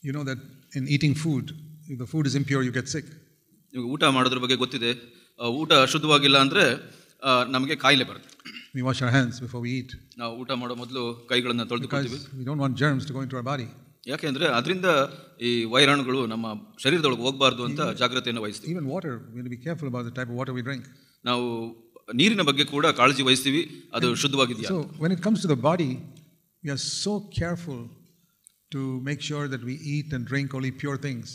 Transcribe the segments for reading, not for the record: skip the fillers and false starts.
You know that in eating food, if the food is impure, you get sick. ನಿಮಗೆ ಊಟ ಮಾಡೋದ್ರ ಬಗ್ಗೆ ಗೊತ್ತಿದೆ. ಊಟ ಶುದ್ಧವಾಗಿಲ್ಲ ಅಂದರೆ ನಮಗೆ ಕಾಯಿಲೆ ಬರುತ್ತೆ. We wash our hands before we eat. ನಾವು ಊಟ ಮಾಡೋ ಮೊದಲು ಕೈಗಳನ್ನು ತೊಳೆದುಕೊಳ್ತೀವಿ. We don't want germs to go into our body. ಯಾಕೆಂದರೆ ಅದರಿಂದ ಈ ವೈರಾಣುಗಳು ನಮ್ಮ ಶರೀರದೊಳಗೆ ಹೋಗಬಾರ್ದು ಅಂತ ಜಾಗ್ರತೆಯನ್ನು ವಹಿಸ್ತೀವಿ. Even water, we have to be careful about the type of water we drink. ನಾವು ನೀರಿನ ಬಗ್ಗೆ ಕೂಡ ಕಾಳಜಿ ವಹಿಸ್ತೀವಿ, ಅದು ಶುದ್ಧವಾಗಿದೆಯಾ. So when it comes to the body, we are so careful to make sure that we eat and drink only pure things.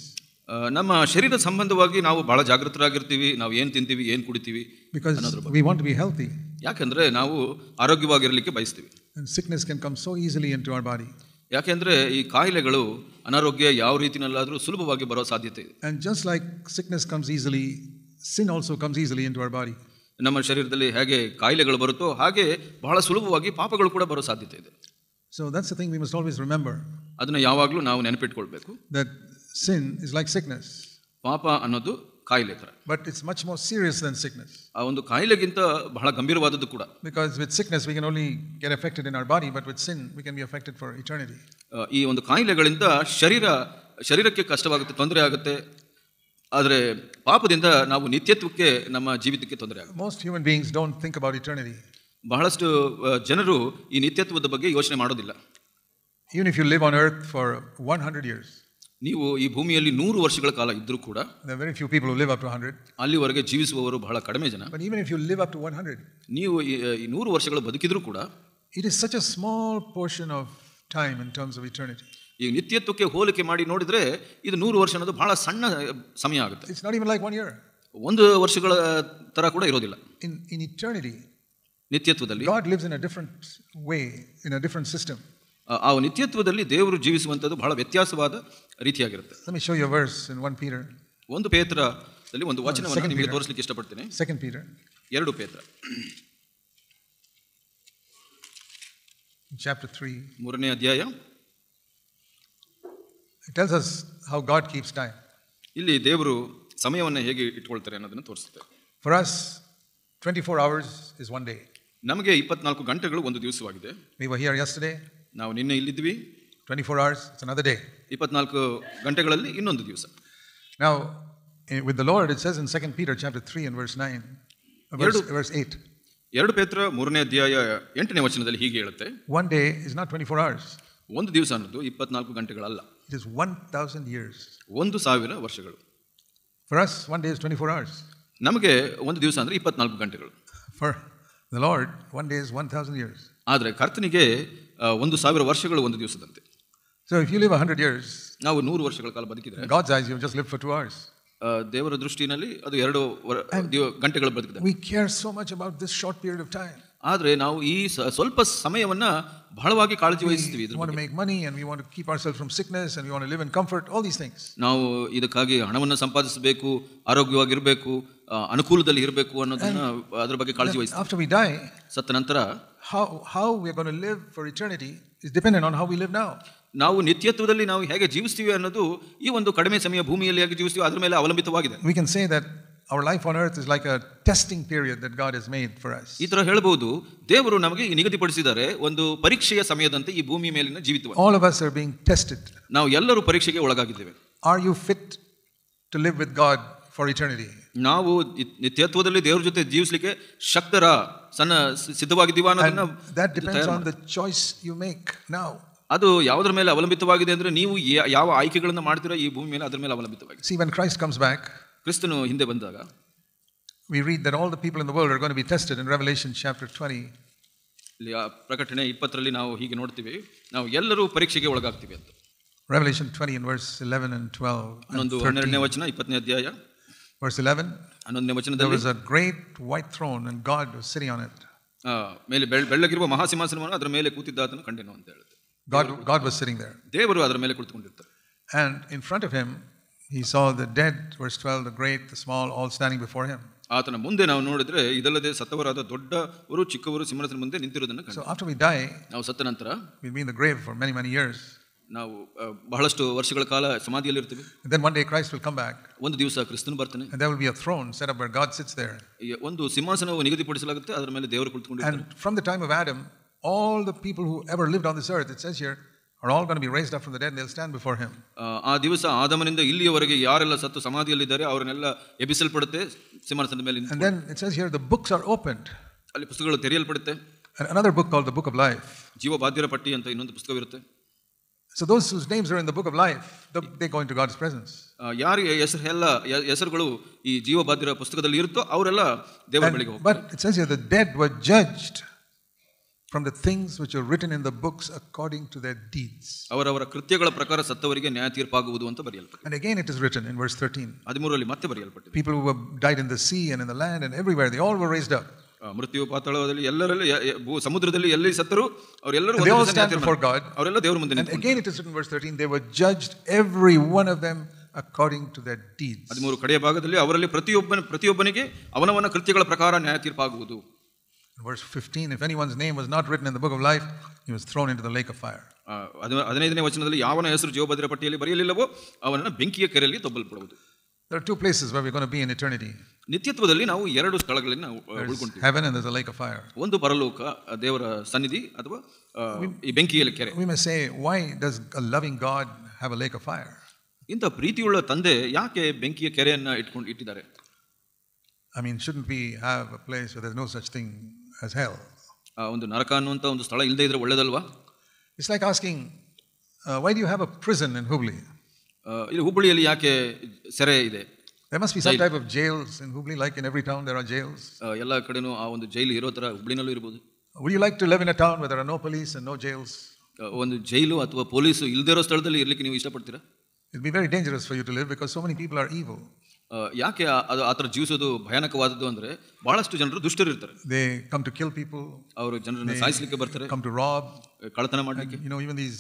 ನಮ್ಮ ಶರೀರ ಸಂಬಂಧವಾಗಿ ನಾವು ಬಹಳ ಜಾಗೃತರಾಗಿರ್ತೀವಿ. ನಾವು ಏನು ತಿಂತೀವಿ, ಏನು ಕುಡಿತೀವಿ, because we want to be healthy. ಯಾಕೆಂದರೆ ನಾವು ಆರೋಗ್ಯವಾಗಿರಲಿಕ್ಕೆ ಬಯಸ್ತೀವಿ. And sickness can come so easily into our body. ಯಾಕೆಂದರೆ ಈ ಕಾಯಿಲೆಗಳು, ಅನಾರೋಗ್ಯ ಯಾವ ರೀತಿಯಲ್ಲಾದರೂ ಸುಲಭವಾಗಿ ಬರೋ ಸಾಧ್ಯತೆ ಇದೆ. And just like sickness comes easily, sin also comes easily into our body. ನಮ್ಮ ಶರೀರದಲ್ಲಿ ಹೇಗೆ ಕಾಯಿಲೆಗಳು ಬರುತ್ತೋ ಹಾಗೆ ಬಹಳ ಸುಲಭವಾಗಿ ಪಾಪಗಳು ಕೂಡ ಬರೋ ಸಾಧ್ಯತೆ ಇದೆ. So that's the thing we must always remember. ಅದನ್ನು ಯಾವಾಗಲೂ ನಾವು ನೆನಪಿಟ್ಕೊಳ್ಬೇಕು. That sin is like sickness. ಪಾಪ ಅನ್ನೋದು ಕಾಯಿಲೆ ಥರ. But it's much more serious than sickness. ಆ ಒಂದು ಕಾಯಿಲೆಗಿಂತ ಬಹಳ ಗಂಭೀರವಾದದ್ದು ಕೂಡ. Because with sickness we can only get affected in our body, but with sin we can be affected for eternity. ಈ ಒಂದು ಕಾಯಿಲೆಗಳಿಂದ ಶರೀರಕ್ಕೆ ಕಷ್ಟವಾಗುತ್ತೆ, ತೊಂದರೆ ಆಗುತ್ತೆ. ಆದರೆ ಪಾಪದಿಂದ ನಾವು ನಿತ್ಯತ್ವಕ್ಕೆ, ನಮ್ಮ ಜೀವಿತಕ್ಕೆ ತೊಂದರೆ ಆಗುತ್ತೆ. Most human beings don't think about eternity. ಬಹಳಷ್ಟು ಜನರು ಈ ನಿತ್ಯತ್ವದ ಬಗ್ಗೆ ಯೋಚನೆ ಮಾಡೋದಿಲ್ಲ. Even if you live on earth for 100 years. ನೀವು ಈ ಭೂಮಿಯಲ್ಲಿ 100 ವರ್ಷಗಳ ಕಾಲ ಇದ್ರೂ ಕೂಡ, there are very few people who live up to 100. ಅಲ್ಲಿವರೆಗೆ ಜೀವಿಸುವವರು ಬಹಳ ಕಡಿಮೆ ಜನ. But even if you live up to 100, ನೀವು ಈ 100 ವರ್ಷಗಳು ಬದುಕಿದ್ರೂ ಕೂಡ, it is such a small portion of time in terms of eternity. ಈ ನಿತ್ಯತ್ವಕ್ಕೆ ಹೋಲಿಕೆ ಮಾಡಿ ನೋಡಿದ್ರೆ ಇದು 100 ವರ್ಷ ಅನ್ನೋದು ಬಹಳ ಸಣ್ಣ ಸಮಯ ಆಗುತ್ತೆ. It's not even like 1 year. ಒಂದು ವರ್ಷಗಳ ತರ ಕೂಡ ಇರೋದಿಲ್ಲ. In eternity, ನಿತ್ಯತ್ವದಲ್ಲಿ God lives in a different way, in a different system. ಆ ನಿತ್ಯತ್ವದಲ್ಲಿ ದೇವರು ಜೀವಿಸುವಂಥದ್ದು ಬಹಳ ವ್ಯತ್ಯಾಸವಾದ ರೀತಿಯಾಗಿರುತ್ತೆ. Let me show you a verse in 1 Peter. ಒಂದು ಪೇತ್ರದಲ್ಲಿ ಒಂದು ವಚನವನ್ನು ನಿಮಗೆ ತೋರಿಸಲಿಕ್ಕೆ ಇಷ್ಟಪಡ್ತೀನಿ. 2 Peter. 2 ಪೇತ್ರ chapter 3. 3ನೇ ಅಧ್ಯಾಯ. It tells us how God keeps time. ಇಲ್ಲಿ ದೇವರು ಸಮಯವನ್ನು ಹೇಗೆ ಇಟ್ಕೊಳ್ತಾರೆ ಅನ್ನೋದನ್ನು ತೋರಿಸುತ್ತೆ. For us 24 hours is one day. ನಮಗೆ 24 ಗಂಟೆಗಳು ಒಂದು ದಿವಸವಾಗಿದೆ. We were here yesterday. ನಾವು ನಿನ್ನೆ ಇಲ್ಲಿದ್ವಿ. 24 hours, it's another day. 24 ಗಂಟೆಗಳಲ್ಲಿ ಇನ್ನೊಂದು ದಿವಸ. Now with the Lord it says in 2 Peter chapter 3 and verse 9, verse 8. 2 ಪೇತ್ರ 3ನೇ ಅಧ್ಯಾಯ 8ನೇ ವಚನದಲ್ಲಿ ಹೀಗೆ ಹೇಳುತ್ತೆ. One day is not 24 hours. ಒಂದು ದಿವಸ ಅನ್ನೋದು 24 ಗಂಟೆಗಳಲ್ಲ. It is 1000 years. 1000 ವರ್ಷಗಳು. For us one day is 24 hours. ನಮಗೆ ಒಂದು ದಿವಸ ಅಂದ್ರೆ 24 ಗಂಟೆಗಳು. For the Lord one day is 1000 years. ಆದರೆ ಕರ್ತನಿಗೆ 1000 ವರ್ಷಗಳು ಒಂದು ದಿವಸದಂತೆ. So if you live 100 years, ನಾವು 100 ವರ್ಷಗಳ ಕಾಲ ಬದುಕಿದ್ರೆ, in God's eyes you just live for 2 hours. ದೇವರ ದೃಷ್ಟಿನಲ್ಲಿ ಅದು 2 ಗಂಟೆಗಳು ಬದುಕಿದೆ. We care so much about this short period of time. ಆದರೆ ನಾವು ಈ ಸ್ವಲ್ಪ ಸಮಯವನ್ನ ಬಹಳವಾಗಿ ಕಾಳಜಿ ವಹಿಸ್ತೀವಿ. We want to make money and we want to keep ourselves from sickness and we want to live in comfort, all these things. ನಾವು ಇದಕ್ಕಾಗಿ ಹಣವನ್ನು ಸಂಪಾದಿಸಬೇಕು, ಆರೋಗ್ಯವಾಗಿರಬೇಕು, ಅನುಕೂಲದಲ್ಲಿ ಇರಬೇಕು ಅನ್ನೋದನ್ನ ಅದರ ಬಗ್ಗೆ ಕಾಳಜಿ ವಹಿಸ್ತೀವಿ. After we die, ಸತ್ತ ನಂತರ how we are going to live for eternity is dependent on how we live now. ನಾವು ನಿತ್ಯತ್ವದಲ್ಲಿ ನಾವು ಹೇಗೆ ಜೀವಿಸ್ತೀವಿ ಅನ್ನೋದು ಈ ಒಂದು ಕಡಿಮೆ ಸಮಯ ಭೂಮಿಯಲ್ಲಿ ಹೇಗೆ ಜೀವಿಸ್ತೀವಿ ಅದರ ಮೇಲೆ ಅವಲಂಬಿತವಾಗಿದೆ. We can say that our life on earth is like a testing period that God has made for us. ಈ ತರ ಹೇಳಬಹುದು, ದೇವರು ನಮಗೆ ನಿಗದಿಪಡಿಸಿದ್ದಾರೆ ಒಂದು ಪರೀಕ್ಷೆಯ ಸಮಯದಂತೆ ಈ ಭೂಮಿ ಮೇಲಿನ ಜೀವಿತವನ್ನು. All of us are being tested. ನಾವು ಎಲ್ಲರೂ ಪರೀಕ್ಷೆಗೆ ಒಳಗಾಗಿದ್ದೇವೆ. Are you fit to live with God for eternity? ನಾವು ನಿತ್ಯತ್ವದಲ್ಲಿ ದೇವರ ಜೊತೆ ಜೀವಿಸಲಿಕ್ಕೆ ಶಕ್ತರ ಸಿದ್ಧವಾಗಿದ್ದೀವಾ ಅನ್ನೋದನ್ನ. That depends on the choice you make now. ಅದು ಯಾವುದರ ಮೇಲೆ ಅವಲಂಬಿತವಾಗಿದೆ ಅಂದ್ರೆ ನೀವು ಯಾವ ಆಯ್ಕೆಗಳನ್ನು ಮಾಡ್ತೀರಾ ಈ ಭೂಮಿ ಮೇಲೆ, ಅದರ ಮೇಲೆ ಅವಲಂಬಿತವಾಗಿದೆ. See, when Christ comes back, ಕ್ರಿಸ್ತನು ಹಿಂದೆ ಬಂದಾಗ we read that all the people in the world are going to be tested in Revelation chapter 20. ಇಲ್ಲಿ ಪ್ರಕಟಣೆ 20ರಲ್ಲಿ ನಾವು ಹೀಗೆ ನೋಡ್ತೀವಿ, ನಾವು ಎಲ್ಲರೂ ಪರೀಕ್ಷೆಗೆ ಒಳಗಾಗ್ತೀವಿ ಅಂತ. Revelation 20 in verse 11 and 12. 12ನೇ ವಚನ 20ನೇ ಅಧ್ಯಾಯ verse 11. 11ನೇ ವಚನದಲ್ಲಿ there was a great white throne and God was sitting on it. ಮೇಲೆ ಬೆಳ್ಳಗಿರುವ ಮಹಾಸಿಂಹಾಸನವನ್ನು ಅದರ ಮೇಲೆ ಕೂತಿದ್ದಾತನು ಕಂಡೆನು ಅಂತ ಹೇಳುತ್ತೆ. God was sitting there. ದೇವರು ಅದರ ಮೇಲೆ ಕುಳಿತುಕೊಂಡಿರ್ತಾರೆ. And in front of him he saw the dead, verse 12, the great, the small, all standing before him. ಆತನ ಮುಂದೆ ನಾವು ನೋಡಿದ್ರೆ ಇದಲ್ಲದೆ ಸತ್ತವರಾದ ದೊಡ್ಡವರು ಚಿಕ್ಕವರು ಸಿಂಹಾಸನದ ಮುಂದೆ ನಿಂತಿರುವುದನ್ನು ಕಂಡೆವು. So after we die, ನಾವು ಸತ್ತ ನಂತರ we'll be in the grave for many years. ನಾವು ಬಹಳಷ್ಟು ವರ್ಷಗಳ ಕಾಲ ಸಮಾಧಿಯಲ್ಲಿ ಇರ್ತೀವಿ. And then one day Christ will come back. ಒಂದು ದಿವಸ ಕ್ರಿಸ್ತನು ಬರ್ತಾನೆ. And there will be a throne set up where God sits there. ಒಂದು ಸಿಂಹಾಸನವು ನಿಗದಿಪಡಿಸಲಾಗುತ್ತೆ, ಅದರ ಮೇಲೆ ದೇವರು ಕುಳಿತುಕೊಂಡಿರ್ತಾನೆ. And from the time of Adam, all the people who ever lived on this earth, it says here, are all going to be raised up from the dead and they'll stand before him. ಆ ದಿವಸ ಆದಮನಿಂದ ಇಲ್ಲಿಯವರೆಗೆ ಯಾರೆಲ್ಲ ಸತ್ತು ಸಮಾಧಿಯಲ್ಲಿದ್ದಾರೆ ಅವರನ್ನೆಲ್ಲ ಎಬ್ಬಿಸಲ್ಪಡುತ್ತೆ ಸಿಂಹಾಸನದ ಮೇಲೆ. And then it says here the books are opened. ಅಲ್ಲಿ ಪುಸ್ತಕಗಳು ತೆರೆಯಲ್ಪಡುತ್ತೆ. And another book called the book of life. ಜೀವಬಾಧ್ಯರ ಪಟ್ಟಿ ಅಂತ ಇನ್ನೊಂದು ಪುಸ್ತಕವಿರುತ್ತೆ. So those whose names are in the book of life, they go into God's presence. ಯಾರಿಗೆ ಹೆಸರುಗಳು ಈ ಜೀವಬಾಧ್ಯರ ಪುಸ್ತಕದಲ್ಲಿ ಇರುತ್ತೋ ಅವರೆಲ್ಲ ದೇವರ ಬಳಿಗೆ ಹೋಗ್ತಾರೆ. But it says here the dead were judged from the things which are written in the books according to their deeds. ಅವರವರ ಕೃತ್ಯಗಳ ಪ್ರಕಾರ ಸತ್ತವರಿಗೆ ನ್ಯಾಯ ತೀರ್ಪಾಗುವುದು ಅಂತ ಬರೆಯಲ್ಪಟ್ಟಿದೆ. And again it is written in verse 13. 13ರಲ್ಲಿ ಮತ್ತೆ ಬರೆಯಲ್ಪಟ್ಟಿದೆ. People who have died in the sea and in the land and everywhere, they all were raised up. ಮೃತ್ಯು ಪಾತಾಳದಲ್ಲಿ ಎಲ್ಲರಲ್ಲಿ ಸಮುದ್ರದಲ್ಲಿ ಎಲ್ಲಿ ಸತ್ತರು ಅವರೆಲ್ಲರೂ they all stand before God. ಅವರೆಲ್ಲ ದೇವರ ಮುಂದೆ ನಿಂತು. And again it is written in verse 13, they were judged every one of them according to their deeds. 13 ಕಡೆಯ ಭಾಗದಲ್ಲಿ ಅವರಲ್ಲಿ ಪ್ರತಿಯೊಬ್ಬನಿಗೆ ಅವನವನ ಕೃತ್ಯಗಳ ಪ್ರಕಾರ ನ್ಯಾಯ ತೀರ್ಪಾಗುವುದು. Verse 15, if anyone's name was not written in the book of life, he was thrown into the lake of fire. 15ನೇ ವಚನದಲ್ಲಿ ಯಾವನ ಹೆಸರು ಜೀವಬಾಧ್ಯರ ಪಟ್ಟಿಯಲ್ಲಿ ಬರೆಯಲಿಲ್ಲವೋ ಅವನನ್ನು ಬೆಂಕಿಯ ಕೆರೆಯಲ್ಲಿ ತೊಬ್ಬಲ್ಪಡುವುದು. There are two places where we're going to be in eternity. ನಿತ್ಯತ್ವದಲ್ಲಿ ನಾವು ಎರಡು ಸ್ಥಳಗಳಲ್ಲಿ ನಾವು ಉಳ್ಕೊಂತೀವಿ. Heaven and there's a lake of fire. ಒಂದು ಪರಲೋಕ ದೇವರ ಸನ್ನಿಧಿ ಅಥವಾ ಈ ಬೆಂಕಿಯ ಕೆರೆ. We may say, why does a loving God have a lake of fire? ಇಂಥ ಪ್ರೀತಿಯುಳ್ಳ ತಂದೆ ಯಾಕೆ ಬೆಂಕಿಯ ಕೆರೆಯನ್ನ ಇಟ್ಟಿದ್ದಾರೆ? I mean, shouldn't we have a place where there's no such thing as hell? ಒಂದು ನರಕ ಅನ್ನುವಂತ ಒಂದು ಸ್ಥಳ ಇಲ್ಲದೆ ಇದ್ರೆ ಒಳ್ಳೆಯದಲ್ವಾ? It's like asking, why do you have a prison in Hubli? ಇಲ್ಲಿ ಹುಬ್ಬಳ್ಳಿಯಲ್ಲಿ ಯಾಕೆ ಸೆರೆ ಇದೆ? There must be some type of jails in Hubli, like in every town there are jails. ಎಲ್ಲ ಕಡೆನೂ ಆ ಒಂದು ಜೈಲು ಇರೋ ತರ ಹುಬ್ಬಳ್ಳಿನಲ್ಲೂ ಇರಬಹುದು. Would you like to live in a town where there are no police and no jails? ಒಂದು ಜೈಲು ಅಥವಾ police ಇಲ್ಲದೆ ಇರೋ ಸ್ಥಳದಲ್ಲಿ ಇರ್ಲಿಕ್ಕೆ ನೀವು ಇಷ್ಟಪಡ್ತೀರಾ? It'll be very dangerous for you to live because so many people are evil. ಯಾಕೆ ಅದು ಆ ಥರ ಜೀವಿಸೋದು ಭಯಾನಕವಾದದ್ದು ಅಂದ್ರೆ ಬಹಳಷ್ಟು ಜನರು ದುಷ್ಟರು ಇರ್ತಾರೆ. They come to kill people. ಅವರು ಜನರನ್ನು ಸಾಯಿಸಲಿಕ್ಕೆ ಬರ್ತಾರೆ. Come to rob. ಕಳ್ಳತನ ಮಾಡಲಿಕ್ಕೆ. You know, even these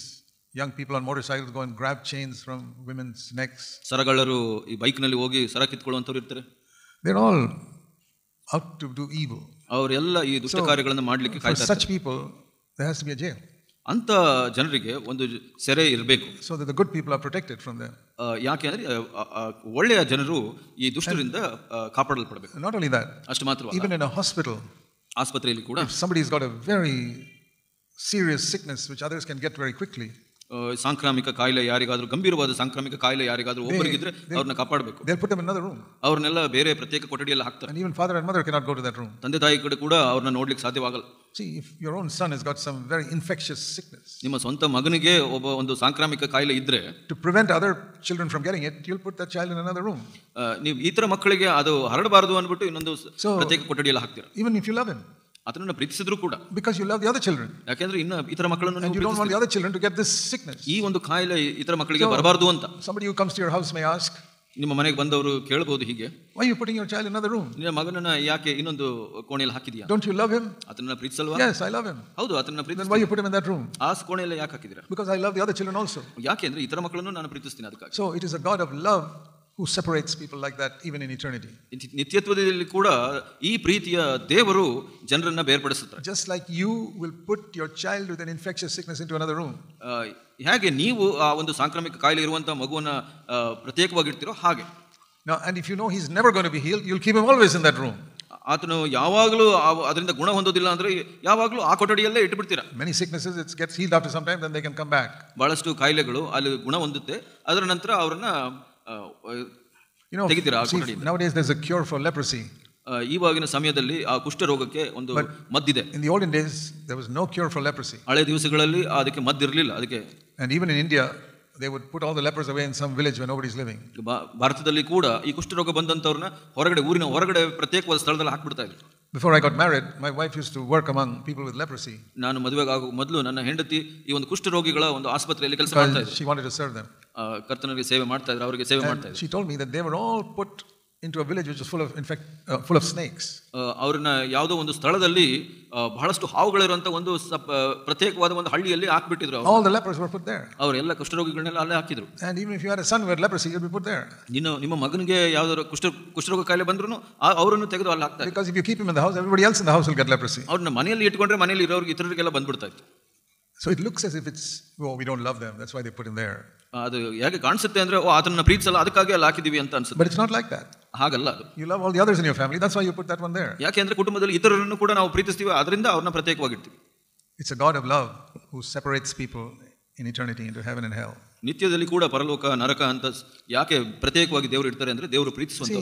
young people on motorcycles go and grab chains from women's necks. ಸರಗಳರು ಈ ಬೈಕ್ ನಲ್ಲಿ ಹೋಗಿ ಸರ ಕಿತ್ಕೊಳ್ಳುವಂತವರು ಇರ್ತಾರೆ. They're all out to do evil. ಅವರೆಲ್ಲ ಈ ದುಷ್ಟ ಕಾರ್ಯಗಳನ್ನು ಮಾಡಲಿಕ್ಕೆ ಕಾಯ್ತಾರೆ. For such people there has to be a jail. ಅಂತ ಜನರಿಗೆ ಒಂದು ಸೆರೆ ಇರಬೇಕು. So that the good people are protected from them. ಯಾಕೆ ಅಂದ್ರೆ ಒಳ್ಳೆಯ ಜನರು ಈ ದುಷ್ಟರಿಂದ ಕಾಪಾಡಲ್ಪಡಬೇಕು. Not only that, ಅಷ್ಟು ಮಾತ್ರವಲ್ಲ, even in a hospital, ಆಸ್ಪತ್ರೆಯಲ್ಲಿ ಕೂಡ if somebody's got a very serious sickness which others can get very quickly, ಸಾಂಕ್ರಾಮಿಕ ಕಾಯಿಲೆ ಯಾರಿಗಾದ್ರೂ ಗಂಭೀರವಾದ ಸಾಂಕ್ರಾಮಿಕ ಕಾಯಿಲೆ ಯಾರಿಗಾದ್ರೂ ಒಬ್ಬರಿಗಿದ್ರೆ ಅವ್ರನ್ನ ಕಾಪಾಡಬೇಕು. they'll put them in another room. ಅವ್ರನ್ನೆಲ್ಲ ಬೇರೆ ಪ್ರತ್ಯೇಕ ಕೊಠಡಿಯಲ್ಲಿ ಹಾಕ್ತಾರೆ. And even father and mother cannot go to that room. ತಂದೆ ತಾಯಿ ಕಡೆ ಕೂಡ ಅವ್ರನ್ನ ನೋಡ್ಲಿಕ್ಕೆ ಸಾಧ್ಯವಾಗಲ್ಲ. See, if your own son has got some very infectious sickness, ನಿಮ್ಮ ಸ್ವಂತ ಮಗನಿಗೆ ಒಂದು ಸಾಂಕ್ರಾಮಿಕ ಕಾಯಿಲೆ ಇದ್ರೆ, to prevent other children from getting it, you'll put that child in another room. ನೀವು ಈ ತರ ಮಕ್ಕಳಿಗೆ ಅದು ಹರಡಬಾರದು ಅಂದ್ಬಿಟ್ಟು ಇನ್ನೊಂದು ಪ್ರತ್ಯೇಕ ಕೊಠಡಿಯಲ್ಲಿ ಹಾಕ್ತೀರಾ. Even if you love him, ಅದನ್ನ ಪ್ರೀತಿಸಿದ್ರು ಕೂಡ, because you love the other children, ಯಾಕೆಂದ್ರೆ ಇನ್ನ ಇತರ ಮಕ್ಕಳನ್ನು and you don't want the other children to get this sickness. ಈ ಒಂದು ಕಾಯಿಲೆ ಇತರ ಮಕ್ಕಳಿಗೆ ಬರಬಾರದು ಅಂತ. Somebody who comes to your house may ask, ನಿಮ್ಮ ಮನೆಗೆ ಬಂದವರು ಕೇಳಬಹುದು ಹೀಗೆ, why are you putting your child in another room? ನಿನ್ನ ಮಗನನ್ನ ಯಾಕೆ ಇನ್ನೊಂದು ಕೋಣೆಯಲ್ಲಿ ಹಾಕಿದ್ಯಾ? Don't you love him? ಅದನ್ನ ಪ್ರೀತಿಸಲ್ವಾ? Yes, I love him. ಹೌದು, ಅದನ್ನ ಪ್ರೀತಿಸ್ತೀನಿ. Then why you put him in that room? ಆ ಕೋಣೆಯಲ್ಲಿ ಯಾಕೆ ಹಾಕಿದಿರಾ? Because I love the other children also. ಯಾಕೆ ಅಂದ್ರೆ ಇತರ ಮಕ್ಕಳನ್ನು ನಾನು ಪ್ರೀತಿಸ್ತೀನಿ ಅದಕ್ಕಾಗಿ. So it is a God of love who separates people like that even in eternity. ನಿತ್ಯತ್ವದಲ್ಲಿ ಕೂಡ ಈ ಪ್ರೀತಿಯ ದೇವರು ಜನರನ್ನ ಬೇರ್ಪಡಿಸುತ್ತಾರೆ. Just like you will put your child with an infectious sickness into another room. ಹೇಗೆ ನೀವು ಆ ಒಂದು ಸಾಂಕ್ರಾಮಿಕ ಕಾಯಿಲೆ ಇರುವಂತಹ ಮಗುವನ್ನ ಪ್ರತ್ಯೇಕವಾಗಿ ಇಡ್ತೀರೋ ಹಾಗೆ. Now, and if you know he's never going to be healed, you'll keep him always in that room. ಆತನು ಯಾವಾಗಲೂ ಅದರಿಂದ ಗುಣ ಹೊಂದೋದಿಲ್ಲ ಅಂದ್ರೆ ಯಾವಾಗಲೂ ಆ ಕೊಠಡಿಯಲ್ಲೇ ಇಟ್ಟುಬಿಡ್ತೀರಾ. Many sicknesses it gets healed after some time, then they can come back. ಬಹಳಷ್ಟು ಕಾಯಿಲೆಗಳು ಅಲ್ಲಿ ಗುಣ ಹೊಂದುತ್ತೆ, ಅದರ ನಂತರ ಅವರನ್ನ ತೆಗಿತೀರಾ ಆ ಕೊಠಡಿಯಿಂದ. Nowadays there's a cure for leprosy. ಈವಾಗಿನ ಸಮಯದಲ್ಲಿ ಆ ಕುಷ್ಠ ರೋಗಕ್ಕೆ ಒಂದು ಮದ್ದಿದೆ. In the olden days there was no cure for leprosy. ಹಳೆ ದಿವಸಗಳಲ್ಲಿ ಅದಕ್ಕೆ ಮದ್ದಿರಲಿಲ್ಲ. ಅದಕ್ಕೆ and even in India they would put all the lepers away in some village where nobody is living. ಭಾರತದಲ್ಲಿ ಕೂಡ ಈ ಕುಷ್ಠ ರೋಗ ಬಂದಂತವರನ್ನ ಊರಿನ ಹೊರಗಡೆ ಪ್ರತ್ಯೇಕವಾದ ಸ್ಥಳದಲ್ಲಿ ಹಾಕ್ಬಿಡ್ತಾ ಇದ್ರು. Before I got married, my wife used to work among people with leprosy. ನಾನು ಮದುವೆಗೆ ಮೊದಲು ನನ್ನ ಹೆಂಡತಿ ಈ ಒಂದು ಕುಷ್ಠ ರೋಗಿಗಳ ಒಂದು ಆಸ್ಪತ್ರೆಯಲ್ಲಿ ಕೆಲಸ ಮಾಡ್ತಾ ಇದ್ರು. She wanted to serve them. ಕರ್ತನಿಗೆ ಸೇವೆ ಮಾಡ್ತಾ ಇದ್ರು, ಅವರಿಗೆ ಸೇವೆ ಮಾಡ್ತಾ ಇದ್ರು. She told me that they were all put into a village which was full of snakes. ಅವರನ್ನ ಯಾವುದೋ ಒಂದು ಸ್ಥಳದಲ್ಲಿ ಬಹಳಷ್ಟು ಹಾವುಗಳಿರುವಂತ ಒಂದು ಪ್ರತ್ಯೇಕವಾದ ಒಂದು ಹಳ್ಳಿಯಲ್ಲಿ ಹಾಕ್ಬಿಟ್ಟಿದ್ರು. All the lepers were put there. ಅವರೆಲ್ಲ ಕುಷ್ಠರೋಗಿಗಳನ್ನೆಲ್ಲ ಅಲ್ಲೇ ಹಾಕಿದ್ರು. And even if you had a son who had leprosy, you'd be put there. ನಿಮ್ಮ ಮಗನಿಗೆ ಯಾವ್ದಾದ್ರು ಕುಷ್ಠರೋಗ ಕಾಯಿಲೆ ಬಂದ್ರು ಅವರನ್ನು ತೆಗೆದು ಅಲ್ಲಿ ಹಾಕ್ತಾರೆ. Because if you keep him in the house, everybody else in the house will get leprosy. ಅವ್ರನ್ನ ಮನೆಯಲ್ಲಿ ಇಟ್ಕೊಂಡ್ರೆ ಮನೆಯಲ್ಲಿ ಇರೋರಿಗೆ ಇತರರಿಗೆಲ್ಲ ಬಂದ್ಬಿಡ್ತಾ ಇತ್ತು. So it looks as if it's, oh, we don't love them, that's why they put him there. ಅದು ಹೇಗೆ ಕಾಣಿಸುತ್ತೆ ಅಂದ್ರೆ ಆತನ ಪ್ರೀತಿಸಲ್ಲ ಅದಕ್ಕಾಗಿ ಅಲ್ಲಿ ಹಾಕಿದೀವಿ ಅಂತ ಅನ್ಸುತ್ತೆ. But it's not like that. ಹಾಗಲ್ಲ ಅದು. You love all the others in your family, that's why you put that one there. ಯಾಕೆ ಅಂದ್ರೆ ಕುಟುಂಬದಲ್ಲಿ ಇತರರನ್ನು ಕೂಡ ನಾವು ಪ್ರೀತಿಸ್ತೀವಿ, ಅದರಿಂದ ಅವ್ರನ್ನ ಪ್ರತ್ಯೇಕವಾಗಿ ಇಡ್ತೀವಿ. It's a God of love who separates people in eternity into heaven and hell. ನಿತ್ಯದಲ್ಲಿ ಕೂಡ ಪರಲೋಕ ನರಕ ಅಂತ ಯಾಕೆ ಪ್ರತ್ಯೇಕವಾಗಿ ದೇವರು ಇಡ್ತಾರೆ ಅಂದ್ರೆ ದೇವರು ಪ್ರೀತಿಸುವಂತ